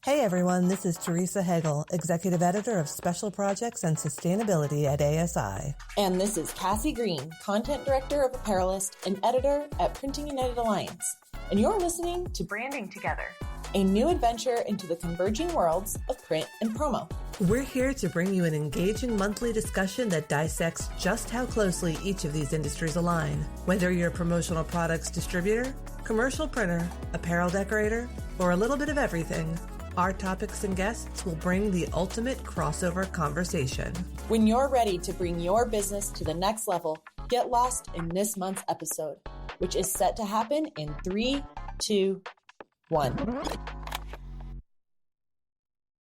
Hey everyone, this is Teresa Hegel, Executive Editor of Special Projects and Sustainability at ASI. And this is Cassie Green, Content Director of Apparelist and Editor at Printing United Alliance. And you're listening to Branding Together, a new adventure into the converging worlds of print and promo. We're here to bring you an engaging monthly discussion that dissects just how closely each of these industries align. Whether you're a promotional products distributor, commercial printer, apparel decorator, or a little bit of everything, our topics and guests will bring the ultimate crossover conversation. When you're ready to bring your business to the next level, get lost in this month's episode, which is set to happen in 3, 2, 1.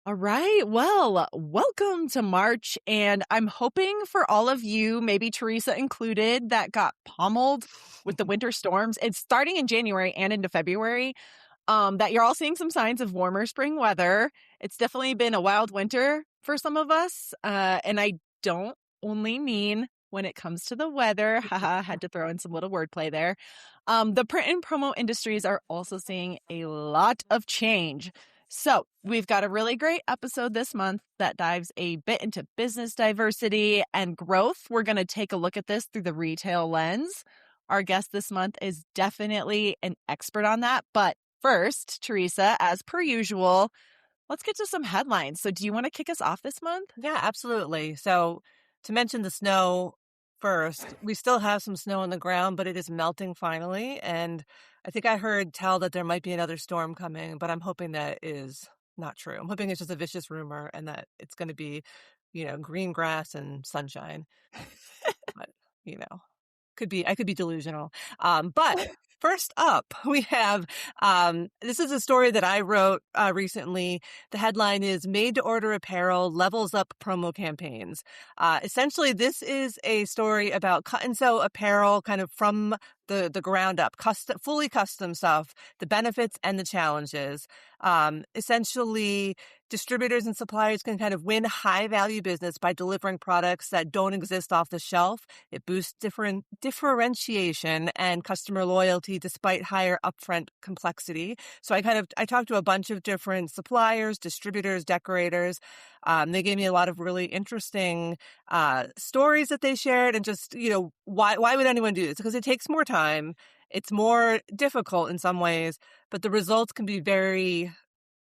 All right. Well, welcome to March. And I'm hoping for all of you, maybe Teresa included, that got pummeled with the winter storms. It's starting in January and into February. That you're all seeing some signs of warmer spring weather. It's definitely been a wild winter for some of us. And I don't only mean when it comes to the weather. Haha, had to throw in some little wordplay there. The print and promo industries are also seeing a lot of change. So we've got a really great episode this month that dives a bit into business diversity and growth. We're going to take a look at this through the retail lens. Our guest this month is definitely an expert on that, but first, Teresa, as per usual, let's get to some headlines. So do you want to kick us off this month? Yeah, absolutely. So to mention the snow first, we still have some snow on the ground, but it is melting finally. And I think I heard tell that there might be another storm coming, but I'm hoping that is not true. I'm hoping it's just a vicious rumor and that it's going to be, green grass and sunshine. But, I could be delusional. But first up, we have, this is a story that I wrote recently. The headline is Made to Order Apparel Levels Up Promo Campaigns. Essentially, this is a story about cut and sew apparel kind of from the ground up, fully custom stuff, the benefits and the challenges. Essentially, distributors and suppliers can kind of win high value business by delivering products that don't exist off the shelf. It boosts differentiation and customer loyalty despite higher upfront complexity. So I talked to a bunch of different suppliers, distributors, decorators. They gave me a lot of really interesting stories that they shared, and just, why would anyone do this? Because it takes more time. It's more difficult in some ways, but the results can be very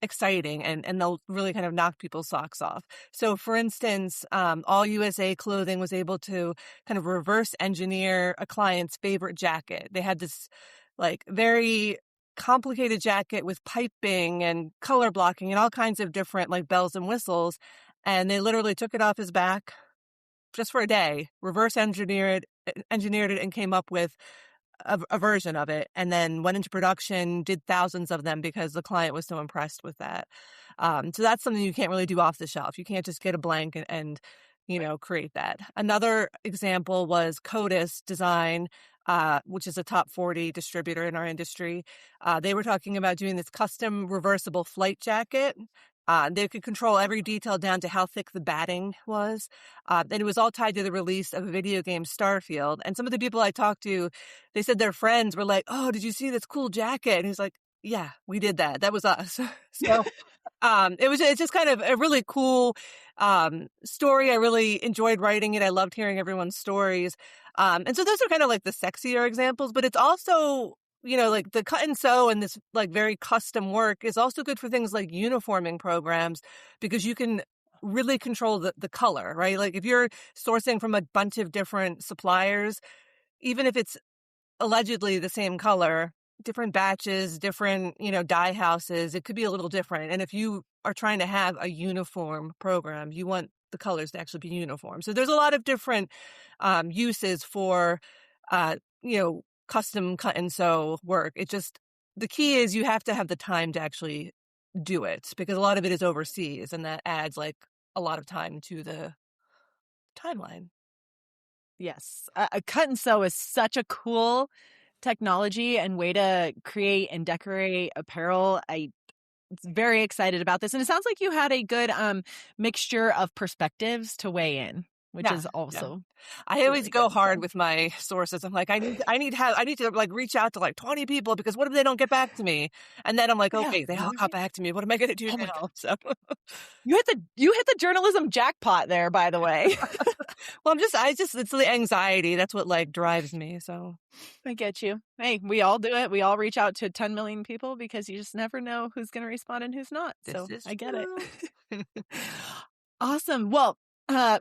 exciting and they'll really kind of knock people's socks off. So for instance, All USA Clothing was able to kind of reverse engineer a client's favorite jacket. They had this very complicated jacket with piping and color blocking and all kinds of different bells and whistles. And they literally took it off his back just for a day, reverse engineered it and came up with a version of it, and then went into production, did thousands of them because the client was so impressed with that. So that's something you can't really do off the shelf. You can't just get a blank and create that. Another example was Codis Design, which is a top 40 distributor in our industry. They were talking about doing this custom reversible flight jacket. They could control every detail down to how thick the batting was. And it was all tied to the release of a video game, Starfield. And some of the people I talked to, they said their friends were like, "Oh, did you see this cool jacket?" And he's like, "Yeah, we did that. That was us." So it's just kind of a really cool story. I really enjoyed writing it. I loved hearing everyone's stories. And so those are kind of the sexier examples, but it's also the cut and sew and this very custom work is also good for things like uniforming programs, because you can really control the color, right? If you're sourcing from a bunch of different suppliers, even if it's allegedly the same color, different batches, different, dye houses, it could be a little different. And if you are trying to have a uniform program, you want the colors to actually be uniform. So there's a lot of different uses for, custom cut and sew work. The key is you have to have the time to actually do it, because a lot of it is overseas and that adds a lot of time to the timeline. Yes. A cut and sew is such a cool technology and way to create and decorate apparel. I'm very excited about this. And it sounds like you had a good mixture of perspectives to weigh in. which Yeah, is yeah. also I always really go good. hard So, with my sources. I'm like, I need to like reach out to like 20 people because what if they don't get back to me? And then I'm like, yeah, okay, they all got back to me. What am I going to do oh my God. now? So, You hit the journalism jackpot there, by the way. well, it's the anxiety. That's what like drives me. So, I get you. Hey, we all do it. We all reach out to 10 million people because you just never know who's going to respond and who's not. this So is I get it. true. Awesome. Well,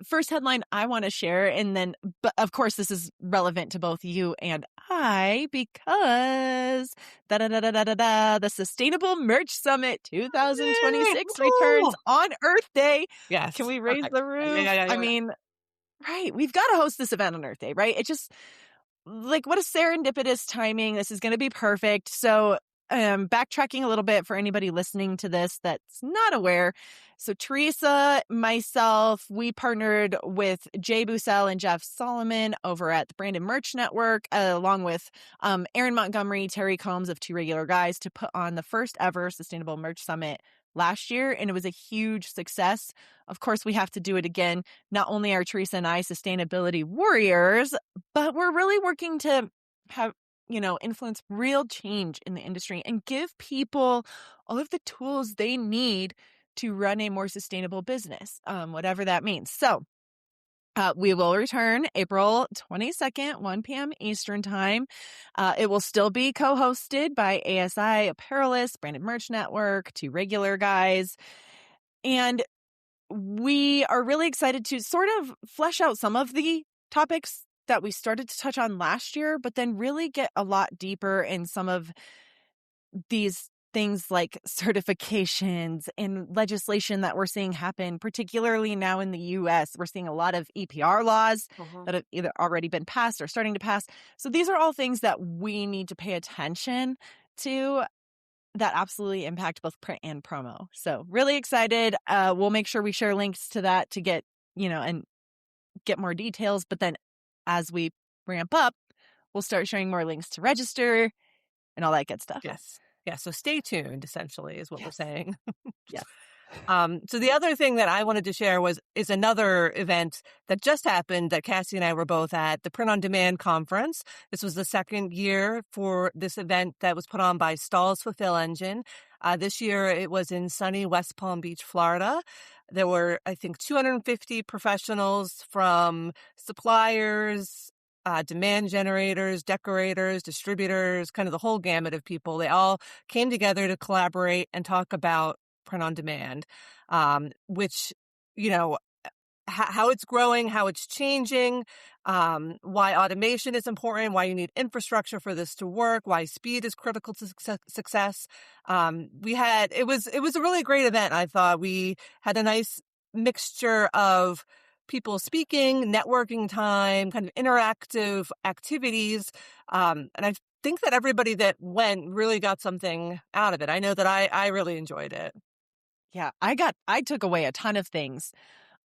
first headline I want to share, and then, but of course, this is relevant to both you and I because the Sustainable Merch Summit Yay! 2026 returns Woohoo! on Earth Day. Can Yes. we raise Okay. the Yeah, yeah, roof? yeah, I yeah. mean, right. We've got to host this event on Earth Day, right? It just, like, what a serendipitous timing. This is going to be perfect. So, backtracking a little bit for anybody listening to this that's not aware. So, Teresa, myself, we partnered with Jay Bussell and Jeff Solomon over at the Brandon Merch Network, along with Aaron Montgomery, Terry Combs of Two Regular Guys, to put on the first ever Sustainable Merch Summit last year. And it was a huge success. Of course, we have to do it again. Not only are Teresa and I sustainability warriors, but we're really working to have, influence real change in the industry and give people all of the tools they need to run a more sustainable business, whatever that means. So we will return April 22nd, 1 p.m. Eastern Time. It will still be co-hosted by ASI, Apparelist, Branded Merch Network, Two Regular Guys. And we are really excited to sort of flesh out some of the topics that we started to touch on last year, but then really get a lot deeper in some of these things like certifications and legislation that we're seeing happen, particularly now in the US. We're seeing a lot of EPR laws that have either already been passed or starting to pass. So these are all things that we need to pay attention to that absolutely impact both print and promo. So really excited. We'll make sure we share links to that to get, and get more details. But then as we ramp up, we'll start sharing more links to register and all that good stuff. Yes. Yeah. So stay tuned, essentially, is what we're saying. Yes. So the other thing that I wanted to share is another event that just happened that Cassie and I were both at, the Print on Demand conference. This was the second year for this event that was put on by Stahl's Fulfill Engine. This year it was in sunny West Palm Beach, Florida. There were, I think, 250 professionals from suppliers, demand generators, decorators, distributors, kind of the whole gamut of people. They all came together to collaborate and talk about print on demand, which, how it's growing, how it's changing, why automation is important, why you need infrastructure for this to work, why speed is critical to success. It was a really great event. I thought we had a nice mixture of people speaking, networking time, kind of interactive activities. And I think that everybody that went really got something out of it. I know that I really enjoyed it. Yeah, I took away a ton of things.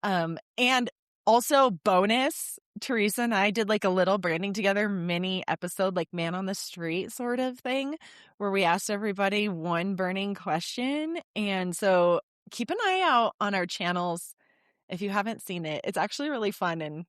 And also bonus, Teresa and I did like a little branding together mini episode, like man on the street sort of thing, where we asked everybody one burning question. And so keep an eye out on our channels if you haven't seen it. It's actually really fun and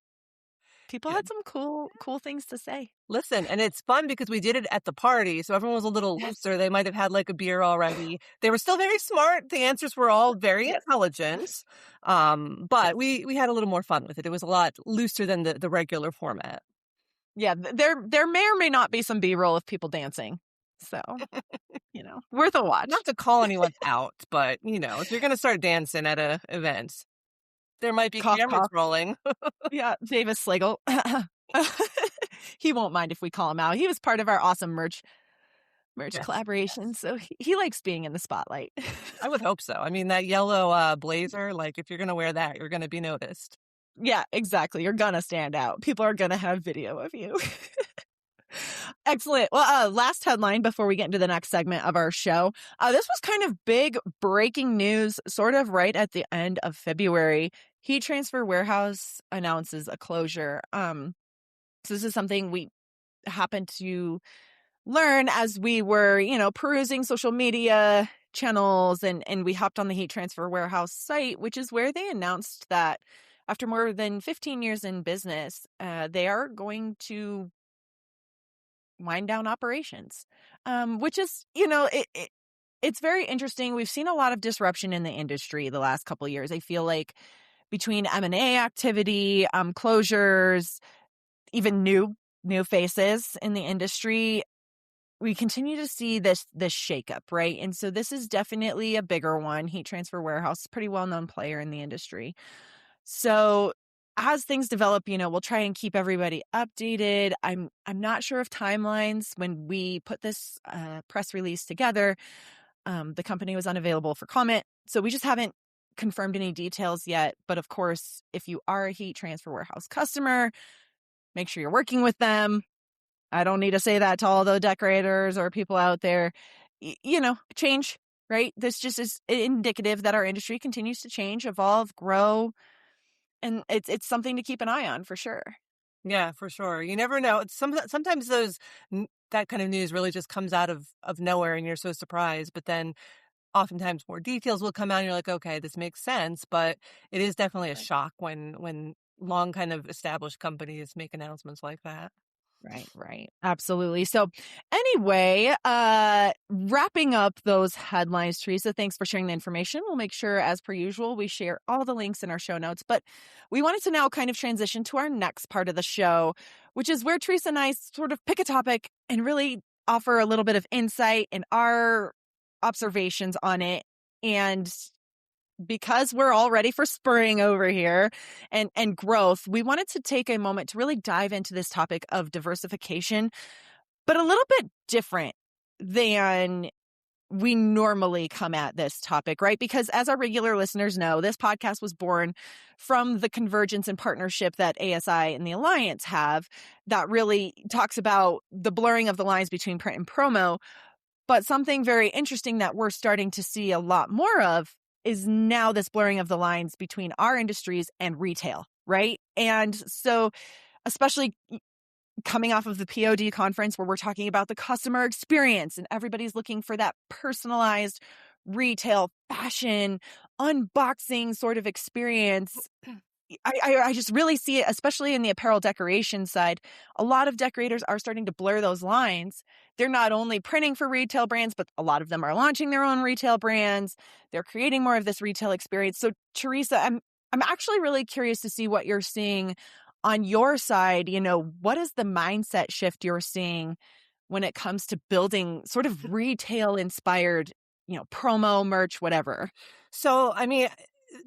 people had some cool things to say. Listen, and it's fun because we did it at the party, so everyone was a little looser. They might have had like a beer already. They were still very smart. The answers were all very intelligent. But we had a little more fun with it. It was a lot looser than the regular format. Yeah, there may or may not be some B-roll of people dancing. So, worth a watch. Not to call anyone out, but, if you're going to start dancing at a event, there might be cameras rolling. Yeah, Davis Slagle. He won't mind if we call him out. He was part of our awesome merch collaboration, so he likes being in the spotlight. I would hope so. I mean, that yellow blazer, like if you're going to wear that, you're going to be noticed. Yeah, exactly. You're going to stand out. People are going to have video of you. Excellent. Well, last headline before we get into the next segment of our show. This was kind of big breaking news, sort of right at the end of February. Heat Transfer Warehouse announces a closure. So this is something we happened to learn as we were, perusing social media channels, and we hopped on the Heat Transfer Warehouse site, which is where they announced that after more than 15 years in business, they are going to wind down operations, which is, it's very interesting. We've seen a lot of disruption in the industry the last couple of years. I feel like between M&A activity, closures, even new faces in the industry, we continue to see this shakeup, right? And so this is definitely a bigger one. Heat Transfer Warehouse, pretty well-known player in the industry. So as things develop, we'll try and keep everybody updated. I'm not sure of timelines. When we put this press release together, the company was unavailable for comment. So we just haven't confirmed any details yet. But of course, if you are a Heat Transfer Warehouse customer, make sure you're working with them. I don't need to say that to all the decorators or people out there. Change, right? This just is indicative that our industry continues to change, evolve, grow, and it's something to keep an eye on for sure. Yeah, for sure. You never know. Sometimes that kind of news really just comes out of nowhere, and you're so surprised. But then, oftentimes more details will come out, and you're like, okay, this makes sense. But it is definitely a shock when long kind of established companies make announcements like that. Right. Absolutely. So anyway, wrapping up those headlines, Teresa, thanks for sharing the information. We'll make sure, as per usual, we share all the links in our show notes. But we wanted to now kind of transition to our next part of the show, which is where Teresa and I sort of pick a topic and really offer a little bit of insight and our observations on it. And because we're all ready for spring over here and growth, we wanted to take a moment to really dive into this topic of diversification, but a little bit different than we normally come at this topic, right? Because as our regular listeners know, this podcast was born from the convergence and partnership that ASI and the Alliance have that really talks about the blurring of the lines between print and promo. But something very interesting that we're starting to see a lot more of is now this blurring of the lines between our industries and retail, right? And so, especially coming off of the POD conference where we're talking about the customer experience and everybody's looking for that personalized retail fashion unboxing sort of experience. I just really see it, especially in the apparel decoration side. A lot of decorators are starting to blur those lines. They're not only printing for retail brands, but a lot of them are launching their own retail brands. They're creating more of this retail experience. So, Teresa, I'm actually really curious to see what you're seeing on your side. What is the mindset shift you're seeing when it comes to building sort of retail inspired, promo, merch, whatever? So, I mean,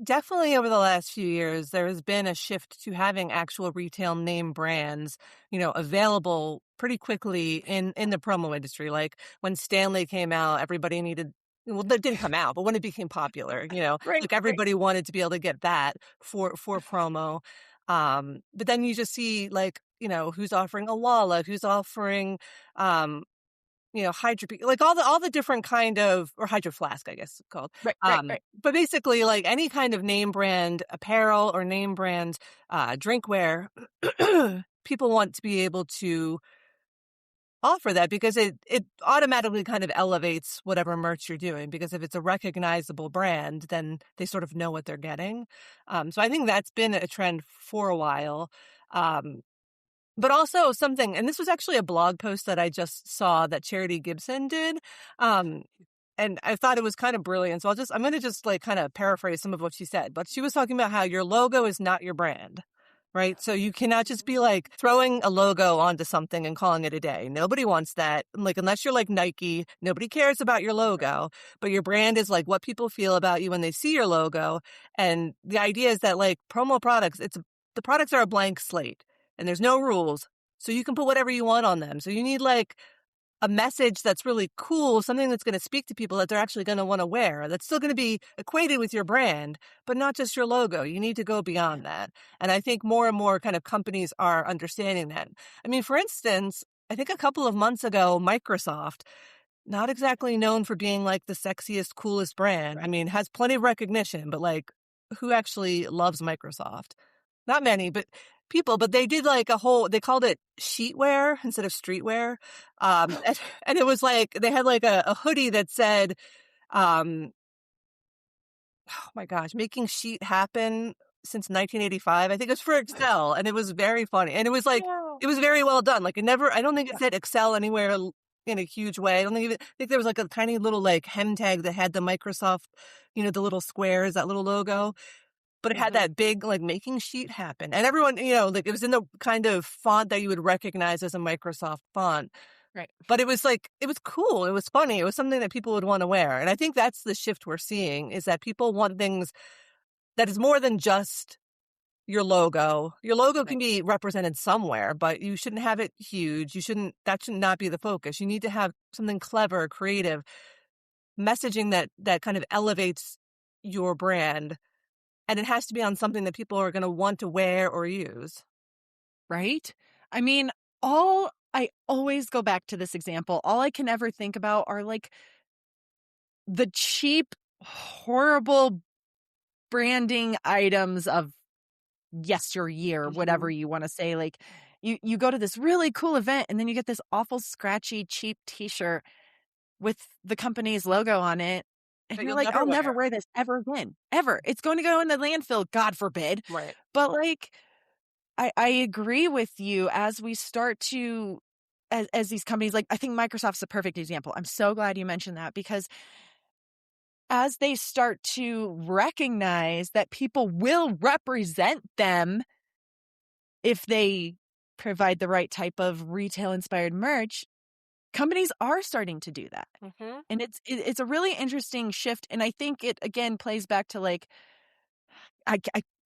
definitely over the last few years, there has been a shift to having actual retail name brands, available pretty quickly in the promo industry. Like when Stanley came out, everybody needed, well, that didn't come out, but when it became popular, like everybody wanted to be able to get that for promo. But then you just see like, who's offering a Lala, who's offering, Hydro, like all the different kind of, or Hydro Flask, I guess it's called. Right. But basically, like any kind of name brand apparel or name brand drinkware, people want to be able to offer that because it automatically kind of elevates whatever merch you're doing. Because if it's a recognizable brand, then they sort of know what they're getting. So I think that's been a trend for a while. But also something, and this was actually a blog post that I just saw that Charity Gibson did. And I thought it was kind of brilliant. So I'm going to just like kind of paraphrase some of what she said. But she was talking about how your logo is not your brand, right? So you cannot just be like throwing a logo onto something and calling it a day. Nobody wants that. Like, unless you're like Nike, nobody cares about your logo, but your brand is like what people feel about you when they see your logo. And the idea is that like promo products, the products are a blank slate. And there's no rules, so you can put whatever you want on them. So you need like a message that's really cool, something that's going to speak to people that they're actually going to want to wear, that's still going to be equated with your brand, but not just your logo. You need to go beyond that. And I think more and more kind of companies are understanding that. I mean, for instance, I think a couple of months ago, Microsoft, not exactly known for being like the sexiest, coolest brand. I mean, has plenty of recognition, but like who actually loves Microsoft? Not many, but people, but they did like they called it sheetwear instead of streetwear. And it was like, they had like a hoodie that said, oh my gosh, making sheet happen since 1985. I think it was for Excel, and it was very funny. And it was like, Yeah. it was very well done. Like I don't think it said Excel anywhere in a huge way. I think there was like a tiny little like hem tag that had the Microsoft, the little squares, that little logo. But it had that big like making sheet happen. And everyone, like it was in the kind of font that you would recognize as a Microsoft font. Right. But it was like, it was cool. It was funny. It was something that people would want to wear. And I think that's the shift we're seeing, is that people want things that is more than just your logo. Your logo can be represented somewhere, but you shouldn't have it huge. That should not be the focus. You need to have something clever, creative, messaging that kind of elevates your brand. And it has to be on something that people are going to want to wear or use. Right? I mean, I always go back to this example. All I can ever think about are like the cheap, horrible branding items of yesteryear, whatever you want to say. Like you go to this really cool event and then you get this awful, scratchy, cheap t-shirt with the company's logo on it. And That you're you'll like, never I'll never wear. wear this ever again. Ever. It's going to go in the landfill, God forbid. Right. But like, I agree with you as we start to, as these companies, like I think Microsoft's a perfect example. I'm so glad you mentioned that, because as they start to recognize that people will represent them if they provide the right type of retail inspired merch, companies are starting to do that. And it's a really interesting shift. And I think it, again, plays back to like, I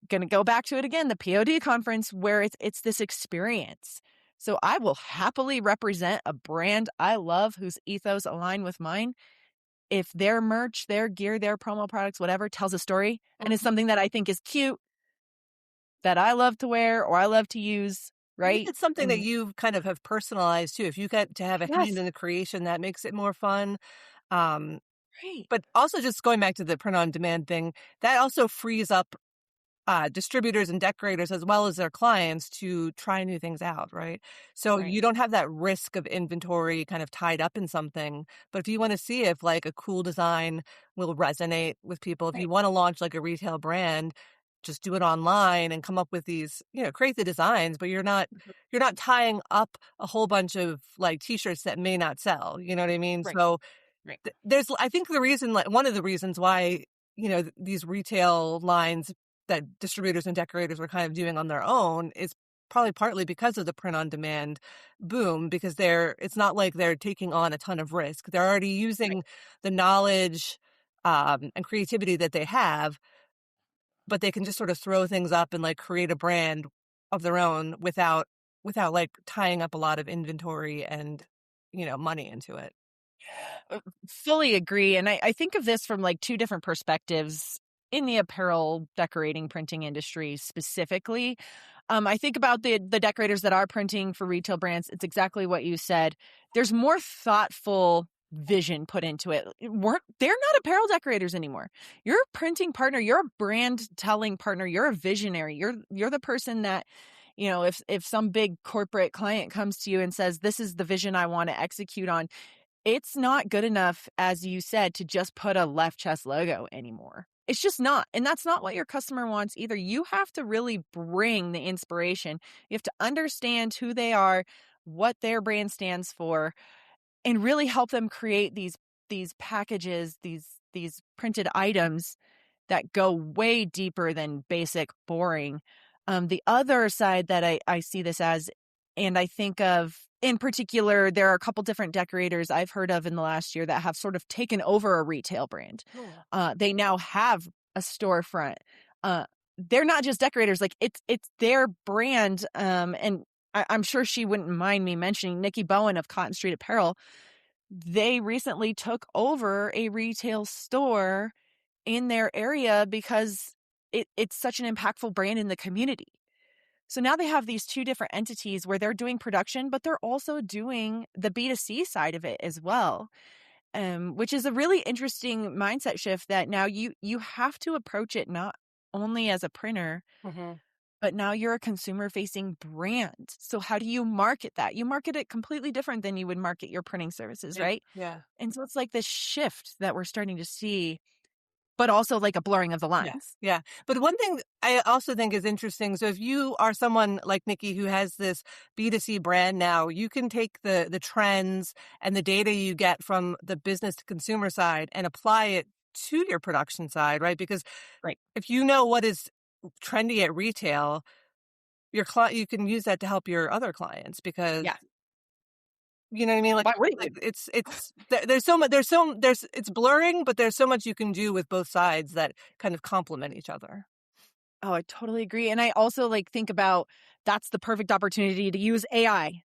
going to go back to it again, the POD conference, where it's this experience. So I will happily represent a brand I love whose ethos align with mine if their merch, their gear, their promo products, whatever, tells a story and is something that I think is cute, that I love to wear or I love to use, I think right? it's something that And you kind of have personalized too. If you get to have a hand yes, in the creation, that makes it more fun. Um, right. but also just going back to the print on demand thing, that also frees up distributors and decorators as well as their clients to try new things out, right? So Right. you don't have that risk of inventory kind of tied up in something. But if you want to see if like a cool design will resonate with people, if you Right. want to launch like a retail brand, just do it online and come up with these, create the designs, but you're not tying up a whole bunch of like t-shirts that may not sell. You know what I mean? Right. So Right. I think the reason, like one of the reasons why, these retail lines that distributors and decorators were kind of doing on their own is probably partly because of the print on demand boom, because it's not like they're taking on a ton of risk. They're already Right. using the knowledge and creativity that they have, but they can just sort of throw things up and like create a brand of their own without like tying up a lot of inventory and, money into it. Fully agree. And I think of this from like two different perspectives in the apparel decorating printing industry specifically. I think about the decorators that are printing for retail brands. It's exactly what you said. There's more thoughtful vision put into it. They're not apparel decorators anymore. You're a printing partner. You're a brand telling partner. You're a visionary. You're the person that, if some big corporate client comes to you and says, this is the vision I want to execute on, it's not good enough, as you said, to just put a left chest logo anymore. It's just not. And that's not what your customer wants either. You have to really bring the inspiration. You have to understand who they are, what their brand stands for, and really help them create these packages, these printed items that go way deeper than basic boring. The other side that I see this as, and I think of in particular, there are a couple different decorators I've heard of in the last year that have sort of taken over a retail brand. They now have a storefront. They're not just decorators; like it's their brand. And I'm sure she wouldn't mind me mentioning Nikki Bowen of Cotton Street Apparel. They recently took over a retail store in their area because it's such an impactful brand in the community. So now they have these two different entities where they're doing production, but they're also doing the B2C side of it as well, which is a really interesting mindset shift that now you have to approach it not only as a printer, but now you're a consumer-facing brand. So how do you market that? You market it completely different than you would market your printing services, right? Yeah. And so it's like this shift that we're starting to see but also like a blurring of the lines. Yeah. But one thing I also think is interesting. So if you are someone like Nikki who has this B2C brand now, you can take the trends and the data you get from the business to consumer side and apply it to your production side, right? Because if you know what is trendy at retail, you can use that to help your other clients because you know what I mean? Like it's there's so much, it's blurring, but there's so much you can do with both sides that kind of complement each other. Oh, I totally agree. And I also like think about that's the perfect opportunity to use AI.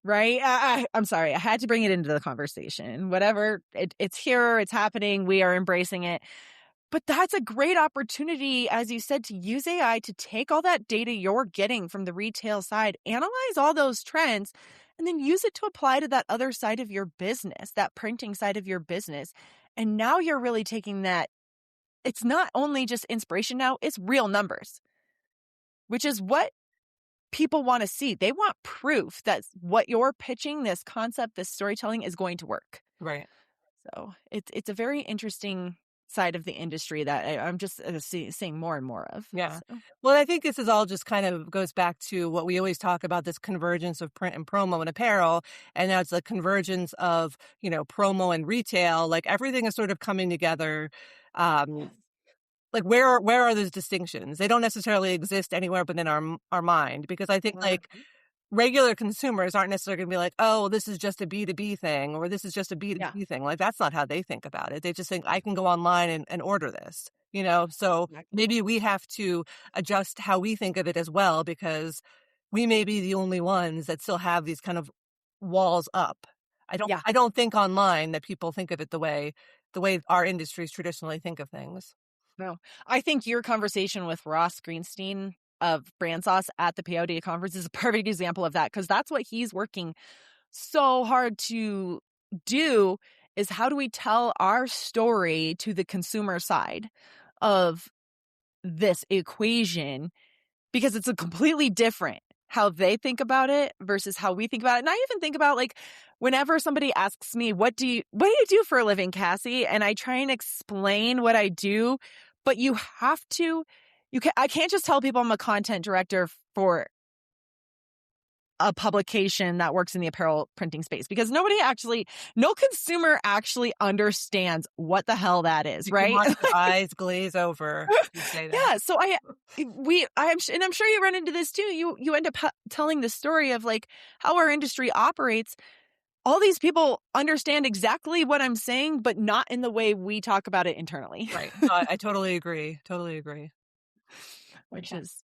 Right? I'm sorry. I had to bring it into the conversation. Whatever. It's here. It's happening. We are embracing it. But that's a great opportunity, as you said, to use AI to take all that data you're getting from the retail side, analyze all those trends, and then use it to apply to that other side of your business, that printing side of your business. And now you're really taking that. It's not only just inspiration now, it's real numbers, which is what people want to see. They want proof that what you're pitching, this concept, this storytelling is going to work. Right. So it's a very interesting side of the industry that I'm just seeing more and more of. Yeah. So. Well, I think this is all just kind of goes back to what we always talk about, this convergence of print and promo and apparel. And now it's the convergence of, promo and retail. Like everything is sort of coming together. Like where are those distinctions? They don't necessarily exist anywhere but in our mind, because I think like regular consumers aren't necessarily going to be like, oh, this is just a B2B thing, or this is just a B2C thing. Like that's not how they think about it. They just think I can go online and order this, So maybe we have to adjust how we think of it as well, because we may be the only ones that still have these kind of walls up. I don't think online that people think of it the way our industries traditionally think of things. No, I think your conversation with Ross Greenstein of Brand Sauce at the POD conference is a perfect example of that, because that's what he's working so hard to do, is how do we tell our story to the consumer side of this equation, because it's a completely different how they think about it versus how we think about it. And I even think about like whenever somebody asks me, what do you do for a living, Cassie? And I try and explain what I do, but I can't just tell people I'm a content director for a publication that works in the apparel printing space, because no consumer actually understands what the hell that is, right? Your eyes glaze over. You say that. Yeah. So I'm sure you run into this too. You end up telling the story of like how our industry operates. All these people understand exactly what I'm saying, but not in the way we talk about it internally. Right. No, I totally agree. Totally agree. Which is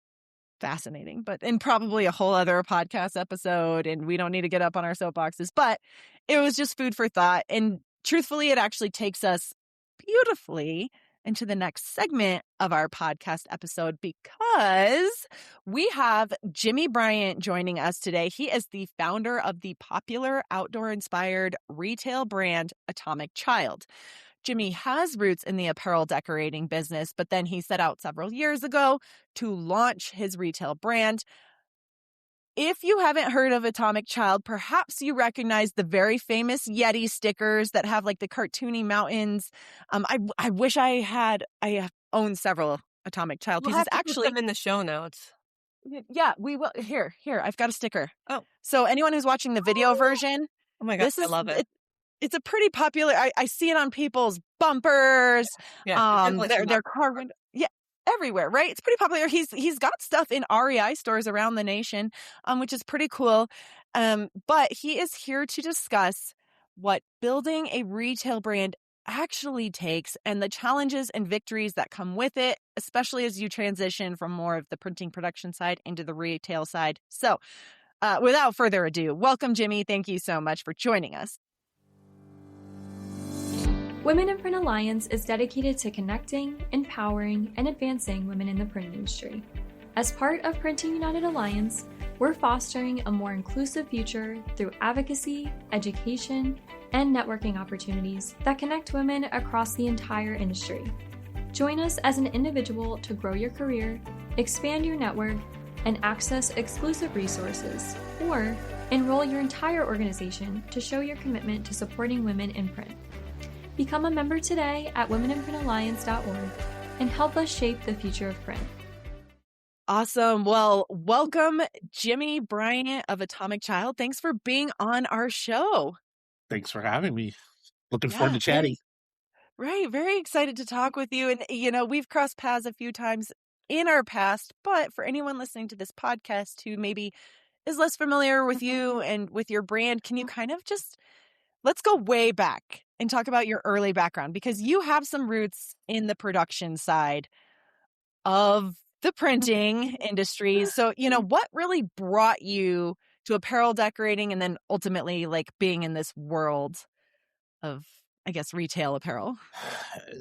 fascinating, and probably a whole other podcast episode, and we don't need to get up on our soapboxes, but it was just food for thought. And truthfully, it actually takes us beautifully into the next segment of our podcast episode, because we have Jimmy Bryant joining us today. He is the founder of the popular outdoor-inspired retail brand Atomicchild. Jimmy has roots in the apparel decorating business, but then he set out several years ago to launch his retail brand. If you haven't heard of Atomicchild, perhaps you recognize the very famous Yeti stickers that have like the cartoony mountains. I wish I own several Atomicchild pieces. Actually, put them in the show notes. Yeah, we will. Here, I've got a sticker. Oh, so anyone who's watching the video version, oh my gosh, I love it. It's a pretty popular. I see it on people's bumpers. Yeah. Their car window. Yeah, everywhere, right? It's pretty popular. He's got stuff in REI stores around the nation, which is pretty cool. But he is here to discuss what building a retail brand actually takes and the challenges and victories that come with it, especially as you transition from more of the printing production side into the retail side. So, without further ado, welcome, Jimmy. Thank you so much for joining us. Women in Print Alliance is dedicated to connecting, empowering, and advancing women in the print industry. As part of Printing United Alliance, we're fostering a more inclusive future through advocacy, education, and networking opportunities that connect women across the entire industry. Join us as an individual to grow your career, expand your network, and access exclusive resources, or enroll your entire organization to show your commitment to supporting women in print. Become a member today at womeninprintalliance.org and help us shape the future of print. Awesome. Well, welcome, Jimmy Bryant of Atomicchild. Thanks for being on our show. Thanks for having me. Looking forward to Very, chatting. right. Very excited to talk with you. And, we've crossed paths a few times in our past, but for anyone listening to this podcast who maybe is less familiar with you and with your brand, can you kind of let's go way back and talk about your early background, because you have some roots in the production side of the printing industry. So, what really brought you to apparel decorating and then ultimately being in this world of, I guess, retail apparel?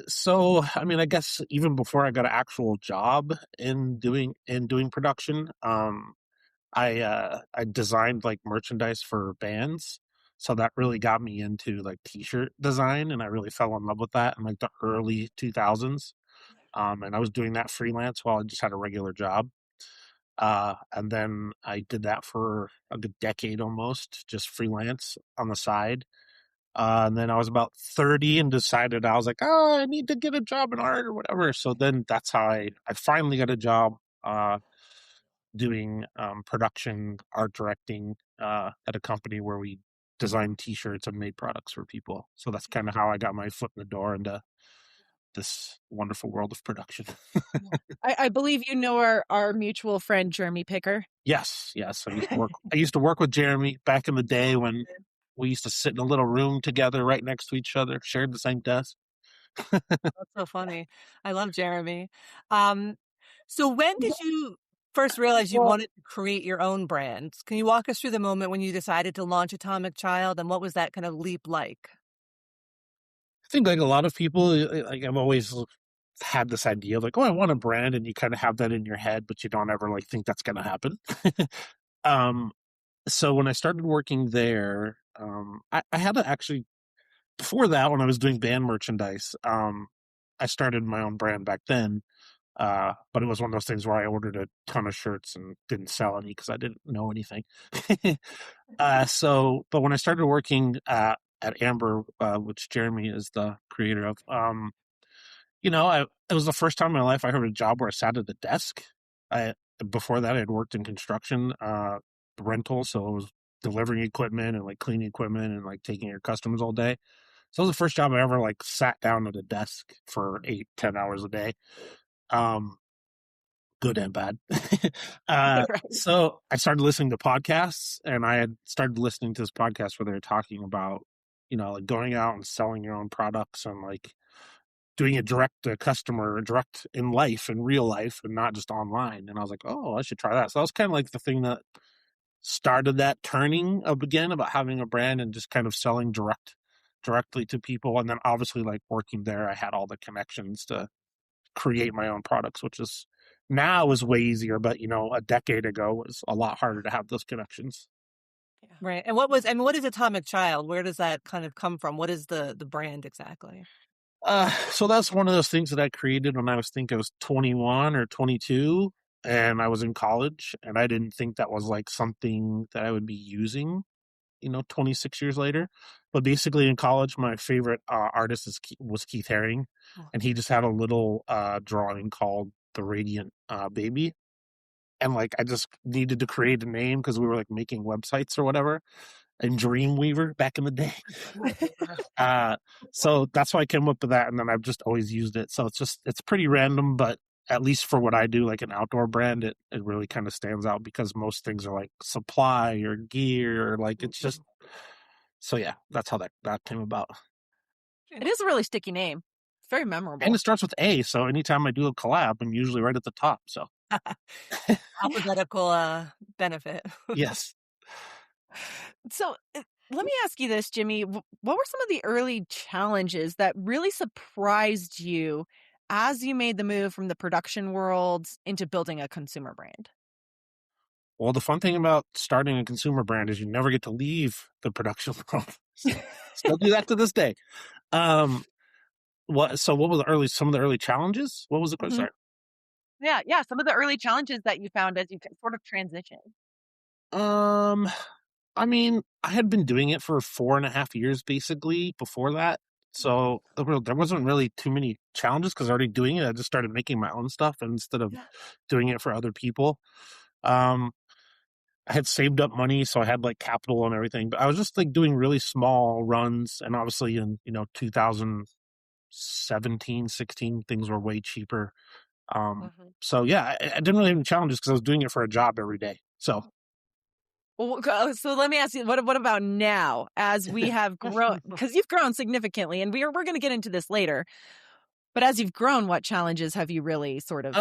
So, I guess even before I got an actual job in doing production, I designed merchandise for bands. So that really got me into t-shirt design, and I really fell in love with that in the early 2000s. And I was doing that freelance while I just had a regular job. And then I did that for a good decade almost, just freelance on the side. And then I was about 30 and decided I was like, oh, I need to get a job in art or whatever. So then that's how I finally got a job doing production, art directing at a company where we designed T-shirts and made products for people. So that's kind of how I got my foot in the door into this wonderful world of production. I believe you know our mutual friend, Jeremy Picker. Yes. I used to work with Jeremy back in the day when we used to sit in a little room together right next to each other, shared the same desk. That's so funny. I love Jeremy. So when did you first realize you wanted to create your own brand? Can you walk us through the moment when you decided to launch Atomicchild, and what was that kind of leap like? I think a lot of people, I've always had this idea of oh, I want a brand, and you kind of have that in your head, but you don't ever think that's going to happen. So when I started working there, I had to actually, before that, when I was doing band merchandise, I started my own brand back then. But it was one of those things where I ordered a ton of shirts and didn't sell any because I didn't know anything. But when I started working at Amber, which Jeremy is the creator of, it was the first time in my life I heard a job where I sat at a desk. Before that, I had worked in construction, rental, so it was delivering equipment and cleaning equipment and taking your customers all day. So it was the first job I ever sat down at a desk for 8-10 hours a day. Good and bad. Right. So I started listening to podcasts, and I had started listening to this podcast where they were talking about, going out and selling your own products and doing it direct to customer, direct in life, in real life, and not just online. And I was like, oh, I should try that. So that was kind of the thing that started that turning of again about having a brand and just kind of selling directly to people. And then obviously working there, I had all the connections to create my own products, which is now is way easier, but a decade ago was a lot harder to have those connections. Right. And what is Atomicchild? Where does that kind of come from? What is the brand exactly? So that's one of those things that I created when I was 21 or 22, and I was in college, and I didn't think that was something that I would be using 26 years later. But basically in college, my favorite artist was Keith Haring. And he just had a little drawing called The Radiant Baby. And I just needed to create a name because we were making websites or whatever in Dreamweaver back in the day. So that's why I came up with that. And then I've just always used it. So it's pretty random, but at least for what I do, an outdoor brand, it really kind of stands out because most things are supply or gear, or it's just, so yeah, that's how that came about. It is a really sticky name. It's very memorable. And it starts with A, so anytime I do a collab, I'm usually right at the top, so. Alphabetical benefit. Yes. So let me ask you this, Jimmy. What were some of the early challenges that really surprised you as you made the move from the production world into building a consumer brand? Well, the fun thing about starting a consumer brand is you never get to leave the production world. Still do that to this day. What was some of the early challenges? What was the question? Yeah. Some of the early challenges that you found as you sort of transitioned. I had been doing it for 4.5 years basically before that. So there wasn't really too many challenges because I was already doing it. I just started making my own stuff instead of doing it for other people. Um, I had saved up money, so I had like capital and everything, but I was just like doing really small runs. And obviously in, 2017, 16, things were way cheaper. So yeah, I didn't really have any challenges because I was doing it for a job every day. So Well, so let me ask you, what about now as we have grown? Because you've grown significantly, and we're going to get into this later. But as you've grown, what challenges have you really sort of?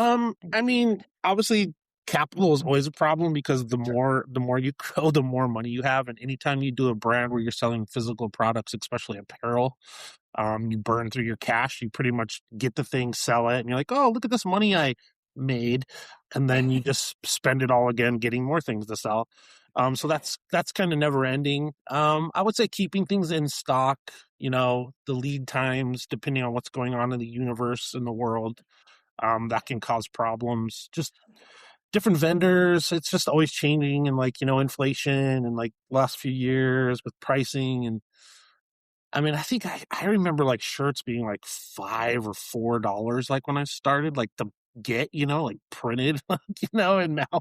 I mean, obviously capital is always a problem because the more you grow, the more money you have. And anytime you do a brand where you're selling physical products, especially apparel, you burn through your cash. You pretty much get the thing, sell it, and you're like, oh, look at this money I made. And then you just spend it all again getting more things to sell. So that's kind of never ending. I would say keeping things in stock, the lead times, depending on what's going on in the universe and the world, that can cause problems. Just different vendors, it's just always changing, and like, inflation and like last few years with pricing. And I mean, I think I remember like shirts being like $5 or $4 like when I started, like to get, like printed, and now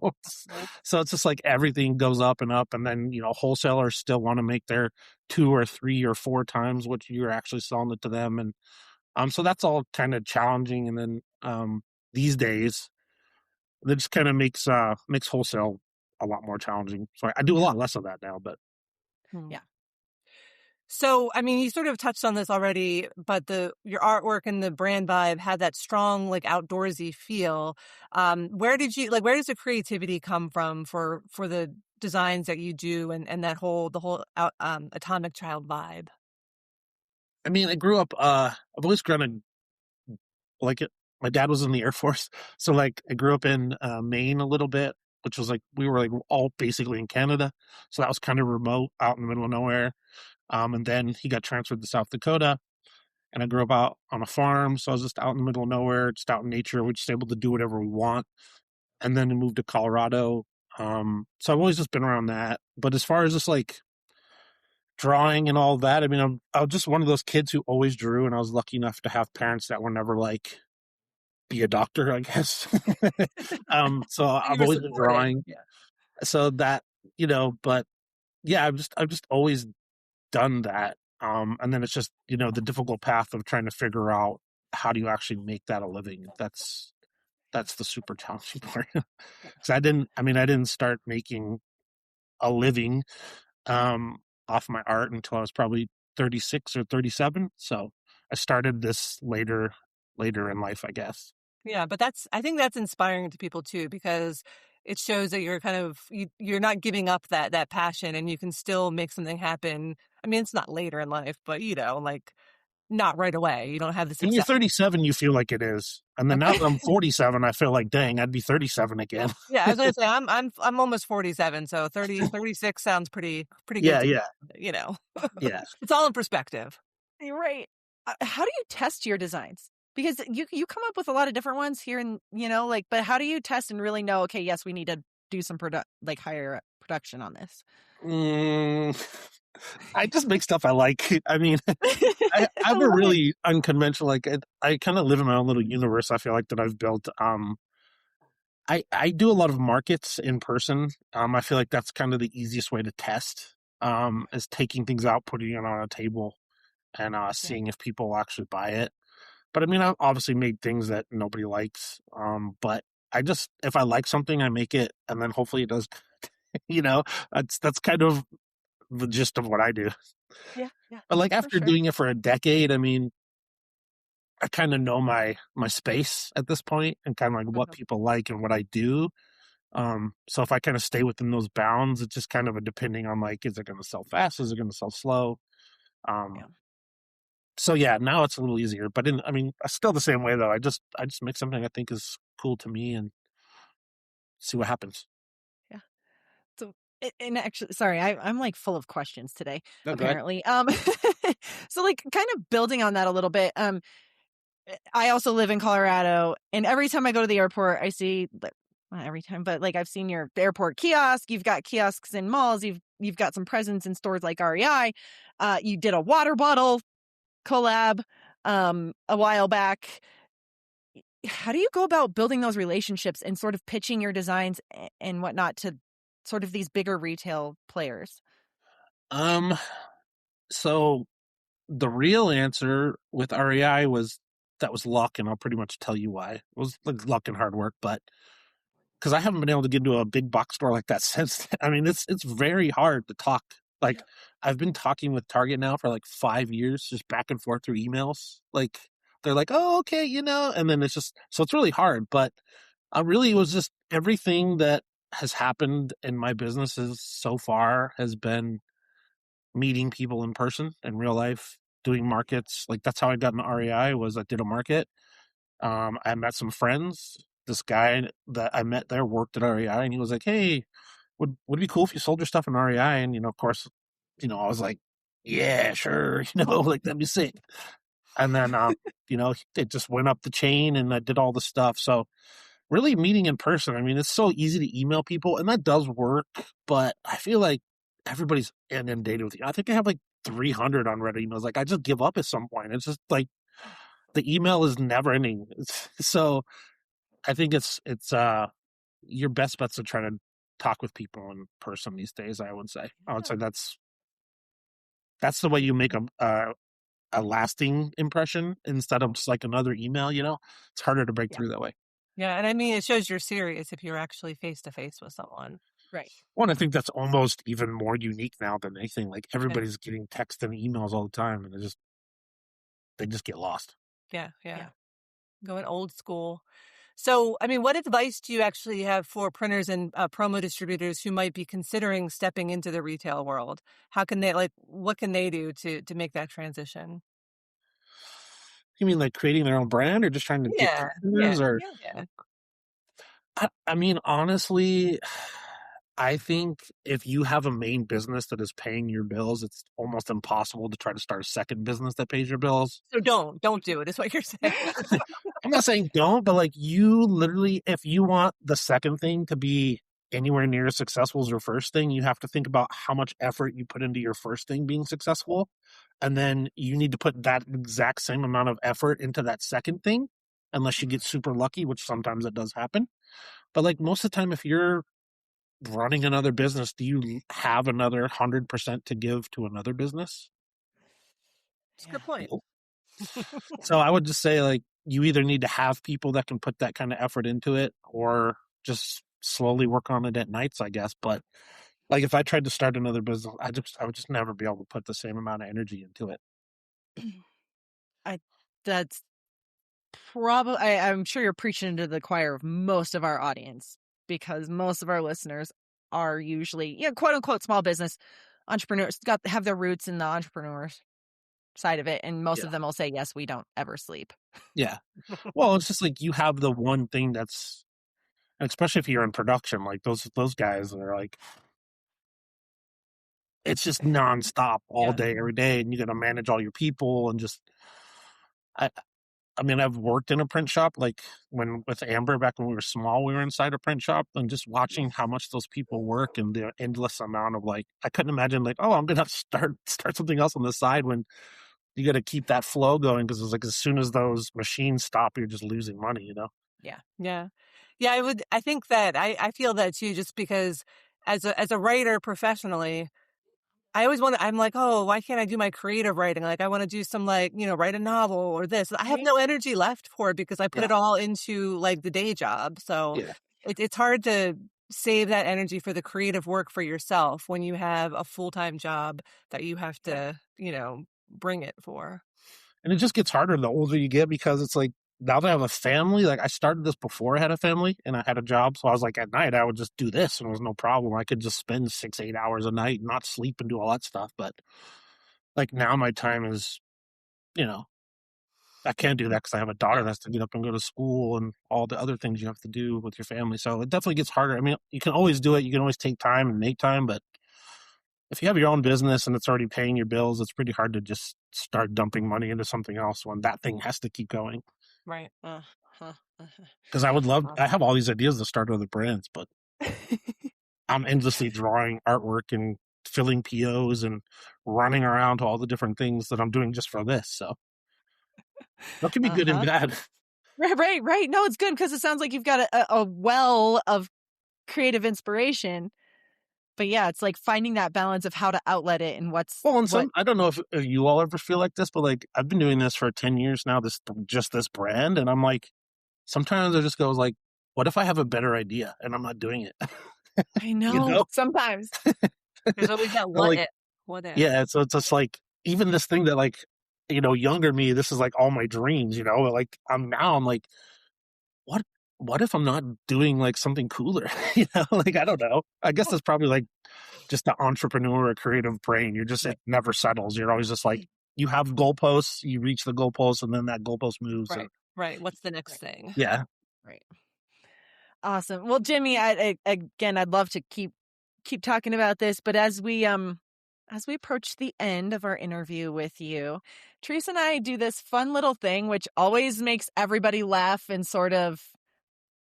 so it's just like everything goes up and up. And then, wholesalers still want to make their 2 or 3 or 4 times what you're actually selling it to them. And so that's all kind of challenging. And then these days that just kind of makes wholesale a lot more challenging. So I do a lot less of that now, but Yeah. So, I mean, you sort of touched on this already, but your artwork and the brand vibe had that strong, like outdoorsy feel. Where does the creativity come from for the designs that you do and the whole Atomic Child vibe? I mean, I grew up, I've always grown up like it. My dad was in the Air Force. So like I grew up in Maine a little bit, which was like, we were like all basically in Canada. So that was kind of remote out in the middle of nowhere. And then he got transferred to South Dakota, and I grew up out on a farm. So I was just out in the middle of nowhere, just out in nature. We're just able to do whatever we want. And then we moved to Colorado. So I've always just been around that. But as far as just like drawing and all that, I mean, I was just one of those kids who always drew, and I was lucky enough to have parents that were never like, be a doctor, I guess. So I've always been drawing. Yeah. So that, but yeah, I've just always done that. And then it's just, the difficult path of trying to figure out how do you actually make that a living. That's the super challenging part. Because I didn't start making a living off my art until I was probably 36 or 37. So I started this later in life, I guess. Yeah, but I think that's inspiring to people too, because it shows that you're you're not giving up that passion, and you can still make something happen. I mean, it's not later in life, but like not right away. You don't have this. When you're 37, you feel like it is, and then now that I'm 47, I feel like, dang, I'd be 37 again. Yeah, I was gonna say I'm almost 47, so 36 sounds pretty good. Yeah. Yeah. It's all in perspective. You're right. How do you test your designs? Because you come up with a lot of different ones here, and but how do you test and really know? Okay, yes, we need to do some higher production on this. I just make stuff I like. I mean, I have a really unconventional, like I kind of live in my own little universe. I feel like that I've built. I do a lot of markets in person. I feel like that's kind of the easiest way to test. Is taking things out, putting it on a table, and seeing if people actually buy it. But I mean, I've obviously made things that nobody likes. But if I like something, I make it, and then hopefully it does. That's kind of the gist of what I do. Yeah. But like after doing it for a decade, I mean, I kind of know my space at this point, and kind of like what people like and what I do. So if I kind of stay within those bounds, it's just kind of a depending on like, is it going to sell fast? Is it going to sell slow? So yeah, now it's a little easier, but still the same way though. I just make something I think is cool to me and see what happens. Yeah. So, and actually, sorry, I'm like full of questions today, apparently. So like kind of building on that a little bit. I also live in Colorado, and every time I go to the airport, I see, not every time, but like I've seen your airport kiosk. You've got kiosks in malls. You've got some presence in stores like REI. You did a water bottle collab a while back. How do you go about building those relationships and sort of pitching your designs and whatnot to sort of these bigger retail players? So the real answer with REI was that was luck, and I'll pretty much tell you why. It was like luck and hard work, but because I haven't been able to get into a big box store like that since then. I mean, it's very hard to talk. Like, I've been talking with Target now for like 5 years, just back and forth through emails. Like, they're like, oh, okay, and then it's just, so it's really hard. But I really was just everything that has happened in my businesses so far has been meeting people in person in real life, doing markets. Like, that's how I got into REI, was I did a market. I met some friends. This guy that I met there worked at REI, and he was like, "Hey, would it be cool if you sold your stuff in REI?" And of course, I was like, "Yeah, sure," like that'd be sick. And then, it just went up the chain, and I did all the stuff. So, really, meeting in person. I mean, it's so easy to email people, and that does work. But I feel like everybody's inundated with. I think I have like 300 unread emails. Like, I just give up at some point. It's just like the email is never ending. So I think it's your best bet's to try to talk with people in person these days. I would say that's the way you make a lasting impression instead of just like another email. It's harder to break through that way. Yeah, and I mean, it shows you're serious if you're actually face to face with someone. Right. Well, I think that's almost even more unique now than anything. Like, everybody's getting text and emails all the time, and they just get lost. Yeah. Going old school. So, I mean, what advice do you actually have for printers and promo distributors who might be considering stepping into the retail world? How can they, what can they do to make that transition? You mean like creating their own brand, or just trying to get customers? Or I mean, honestly, I think if you have a main business that is paying your bills, it's almost impossible to try to start a second business that pays your bills. So don't do it, is what you're saying. I'm not saying don't, but like, you literally, if you want the second thing to be anywhere near as successful as your first thing, you have to think about how much effort you put into your first thing being successful. And then you need to put that exact same amount of effort into that second thing, unless you get super lucky, which sometimes it does happen. But like, most of the time, if you're running another business, do you have another 100% to give to another business? That's a good point. So I would just say, like, you either need to have people that can put that kind of effort into it, or just slowly work on it at nights, I guess. But like, if I tried to start another business, I would just never be able to put the same amount of energy into it. That's probably, I'm sure you're preaching to the choir of most of our audience, because most of our listeners are usually, quote unquote, small business entrepreneurs, have their roots in the entrepreneurs side of it. And most of them will say, yes, we don't ever sleep. Yeah. Well, it's just like, you have the one thing that's, especially if you're in production, like those guys are like, it's just nonstop all day, every day. And you got to manage all your people, and just, I mean, I've worked in a print shop, like with Amber, back when we were small, we were inside a print shop, and just watching how much those people work, and the endless amount of, like, I couldn't imagine, like, oh, I'm going to start something else on the side, when you got to keep that flow going. Because it's like, as soon as those machines stop, you're just losing money, Yeah. I think that I feel that too, just because as a writer professionally, I always I'm like, oh, why can't I do my creative writing? Like, I want to do some, like, write a novel or this. I have no energy left for it, because I put it all into, like, the day job. So it's hard to save that energy for the creative work for yourself when you have a full-time job that you have to, bring it for. And it just gets harder the older you get, because it's like, now that I have a family, like, I started this before I had a family and I had a job. So I was like, at night, I would just do this, and it was no problem. I could just spend 6-8 hours a night, not sleep, and do all that stuff. But like, now my time is, I can't do that, because I have a daughter that has to get up and go to school, and all the other things you have to do with your family. So it definitely gets harder. I mean, you can always do it. You can always take time and make time. But if you have your own business and it's already paying your bills, it's pretty hard to just start dumping money into something else when that thing has to keep going. Right. Because I have all these ideas to start other brands, but I'm endlessly drawing artwork and filling POs and running around to all the different things that I'm doing just for this. So that can be good and bad. Right. No, it's good because it sounds like you've got a well of creative inspiration. But yeah, it's like finding that balance of how to outlet it and what's I don't know if you all ever feel like this, but like I've been doing this for 10 years now, this brand, and I'm like, sometimes I just go like, what if I have a better idea and I'm not doing it? I know, You know? sometimes. There's always that what if. Yeah, so it's just like even this thing that like, younger me, this is like all my dreams, like I'm like, what if I'm not doing like something cooler? Like I don't know. I guess it's probably like just the entrepreneur or creative brain. You're just it never settles. You're always just like you have goalposts, you reach the goalpost, and then that goalpost moves. Right. What's the next thing? Yeah. Right. Awesome. Well, Jimmy, again, I'd love to keep talking about this, but as we approach the end of our interview with you, Teresa and I do this fun little thing, which always makes everybody laugh and sort of,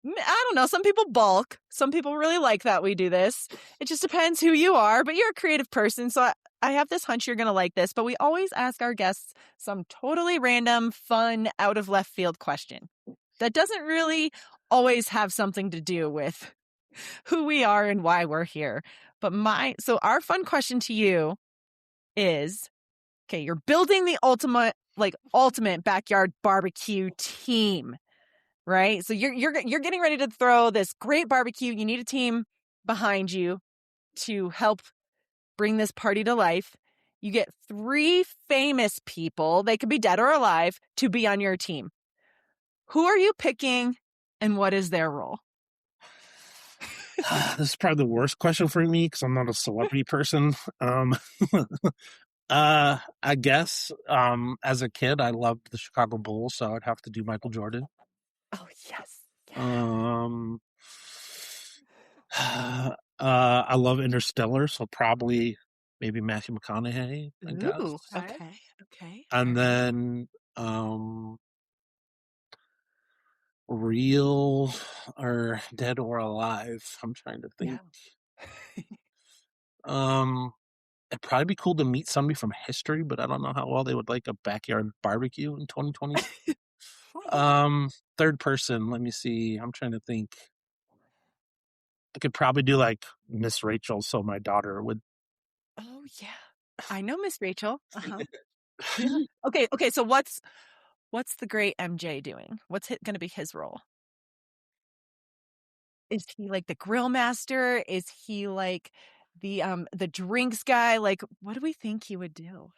I don't know, some people balk. Some people really like that we do this. It just depends who you are, but you're a creative person, so I have this hunch you're going to like this, but we always ask our guests some totally random, fun, out of left field question that doesn't really always have something to do with who we are and why we're here. But so our fun question to you is, okay, you're building the ultimate backyard barbecue team, right? So you're getting ready to throw this great barbecue. You need a team behind you to help bring this party to life. You get 3 famous people, they could be dead or alive, to be on your team. Who are you picking and what is their role? This is probably the worst question for me because I'm not a celebrity person. I guess as a kid, I loved the Chicago Bulls, so I'd have to do Michael Jordan. Oh, yes. I love Interstellar, so probably maybe Matthew McConaughey, I guess. Ooh, okay. And then real or dead or alive. I'm trying to think. Yeah. It'd probably be cool to meet somebody from history, but I don't know how well they would like a backyard barbecue in 2020. Third person, let me see. I'm trying to think. I could probably do like Miss Rachel, so my daughter would. Oh yeah, I know Miss Rachel. Yeah. Okay. So what's the great MJ doing? What's going to be his role? Is he like the grill master? Is he like the drinks guy? Like, what do we think he would do?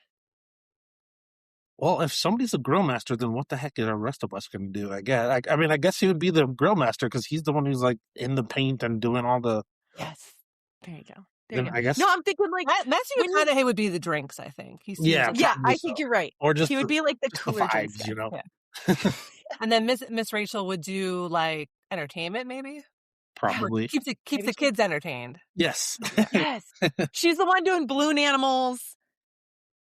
Well, if somebody's a grill master, then what the heck are the rest of us going to do? I guess. I guess he would be the grill master because he's the one who's like in the paint and doing all the. Yes. There you go. I guess. No, I'm thinking like Matthew McConaughey would be the drinks. I think yeah, I think you're right. Or just he would be like the cooler vibes, drinks guy. Yeah. And then Miss Rachel would do like entertainment, maybe. Probably keeps the kids entertained. Yes. Yes. She's the one doing balloon animals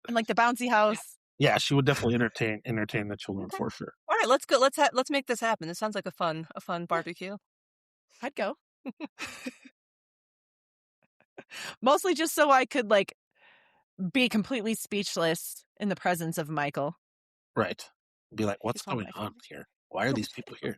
and like the bouncy house. Yeah, she would definitely entertain the children for sure. All right, let's go. Let's make this happen. This sounds like a fun barbecue. I'd go. Mostly just so I could like be completely speechless in the presence of Michael. Right. Be like, what's going on here? Why are these people here?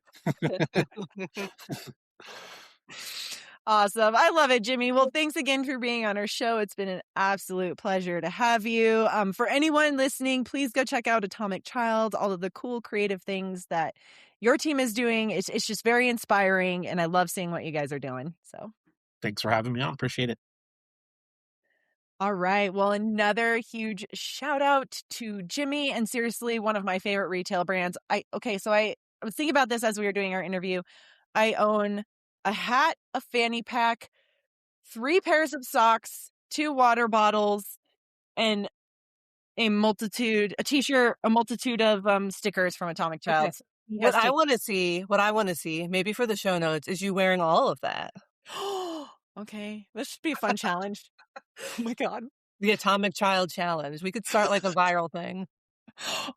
Awesome. I love it, Jimmy. Well, thanks again for being on our show. It's been an absolute pleasure to have you. For anyone listening, please go check out Atomicchild, all of the cool creative things that your team is doing. It's just very inspiring, and I love seeing what you guys are doing. So thanks for having me on. Appreciate it. All right. Well, another huge shout out to Jimmy, and seriously, one of my favorite retail brands. So I was thinking about this as we were doing our interview. I own a hat, a fanny pack, 3 pairs of socks, 2 water bottles, and a t-shirt, a multitude of stickers from Atomicchild. Okay. What I want to see, maybe for the show notes, is you wearing all of that. Okay. This should be a fun challenge. Oh my God. The Atomicchild challenge. We could start like a viral thing.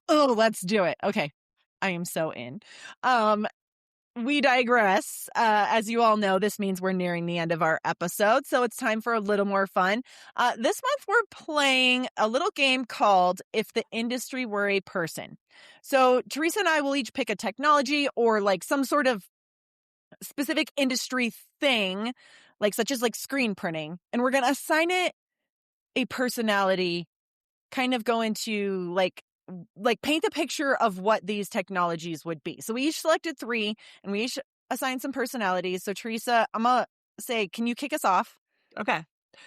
Oh, let's do it. Okay. I am so in. we digress. As you all know, this means we're nearing the end of our episode, so it's time for a little more fun. This month, we're playing a little game called If the Industry Were a Person. So Teresa and I will each pick a technology or like some sort of specific industry thing, like such as like screen printing, and we're going to assign it a personality, kind of go into like paint the picture of what these technologies would be. So we each selected 3 and we each assigned some personalities. So Teresa, I'm going to say, can you kick us off? Okay.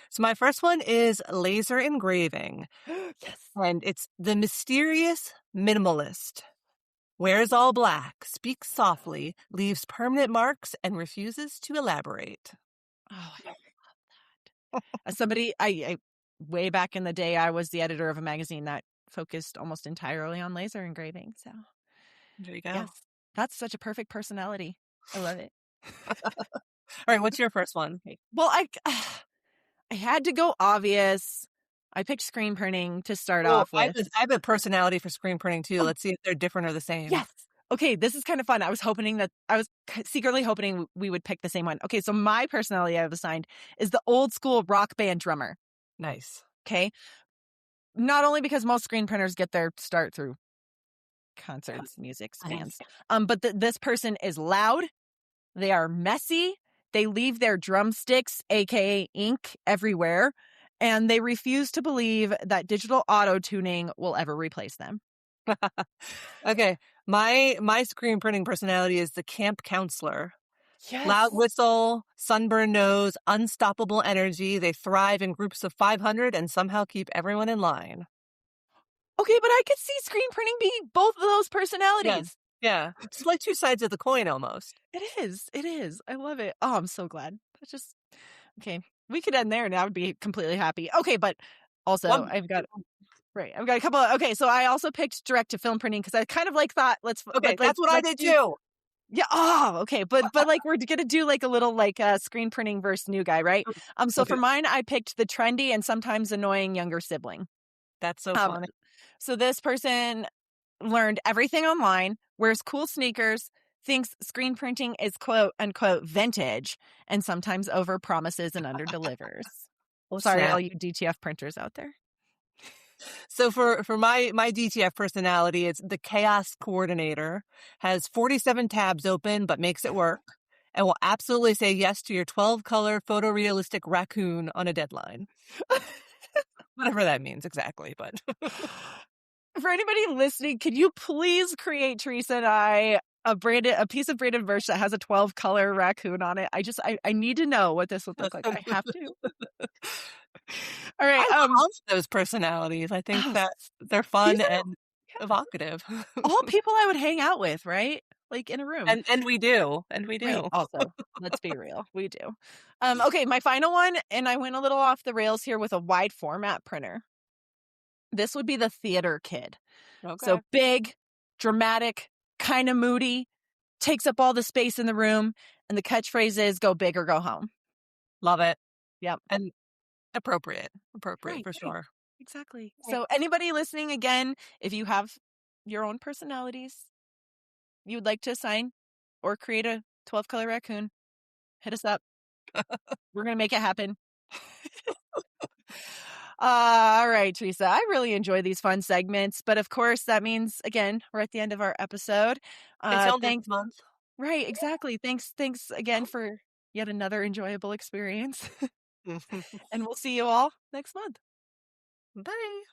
So my first one is laser engraving. Yes. And it's the mysterious minimalist. Wears all black, speaks softly, leaves permanent marks, and refuses to elaborate. Oh, I love that. As somebody, I way back in the day, I was the editor of a magazine that focused almost entirely on laser engraving. So There you go. yes, that's such a perfect personality. I love it. All right, what's your first one? Well, I had to go obvious. I picked screen printing to start off with. I have a personality for screen printing too. Let's see if they're different or the same. Yes. Okay, this is kind of fun. I was secretly hoping we would pick the same one. Okay, so my personality I've assigned is the old school rock band drummer. Nice. Okay. Not only because most screen printers get their start through concerts, music, bands, but this person is loud. They are messy. They leave their drumsticks, aka ink, everywhere, and they refuse to believe that digital auto tuning will ever replace them. Okay, my screen printing personality is the camp counselor. Yes. Loud whistle, sunburned nose, unstoppable energy. They thrive in groups of 500 and somehow keep everyone in line. Okay, but I could see screen printing being both of those personalities. Yeah. It's like 2 sides of the coin almost. It is. It is. I love it. Oh, I'm so glad. That's just okay. We could end there and I would be completely happy. Okay, but also I've got a couple of, okay, so I also picked direct to film printing because I kind of thought That's what I did too. Yeah. Oh, okay. But like we're gonna do like a little like screen printing versus new guy, right? So for mine, I picked the trendy and sometimes annoying younger sibling. That's so funny. So this person learned everything online, wears cool sneakers, thinks screen printing is quote unquote vintage, and sometimes over promises and under delivers. Sorry, all you DTF printers out there. So for my DTF personality, it's the chaos coordinator, has 47 tabs open, but makes it work, and will absolutely say yes to your 12-color photorealistic raccoon on a deadline. Whatever that means exactly, but... For anybody listening, could you please create Teresa and I a piece of branded merch that has a 12-color raccoon on it? I need to know what this would look like. I have to. All right. I love those personalities. I think that they're fun and evocative. All people I would hang out with, right? Like in a room. And we do. Right, also, let's be real. We do. Okay, my final one, and I went a little off the rails here with a wide format printer. This would be the theater kid. Okay. So big, dramatic, kind of moody, takes up all the space in the room, and the catchphrase is go big or go home. Love it. Yep. And appropriate for sure. Exactly. Right. So anybody listening, again, if you have your own personalities you would like to assign or create a 12-color raccoon, hit us up. We're going to make it happen. All right, Teresa, I really enjoy these fun segments, but of course that means, again, we're at the end of our episode. Until next month. Right, exactly. Thanks again for yet another enjoyable experience. And we'll see you all next month. Bye.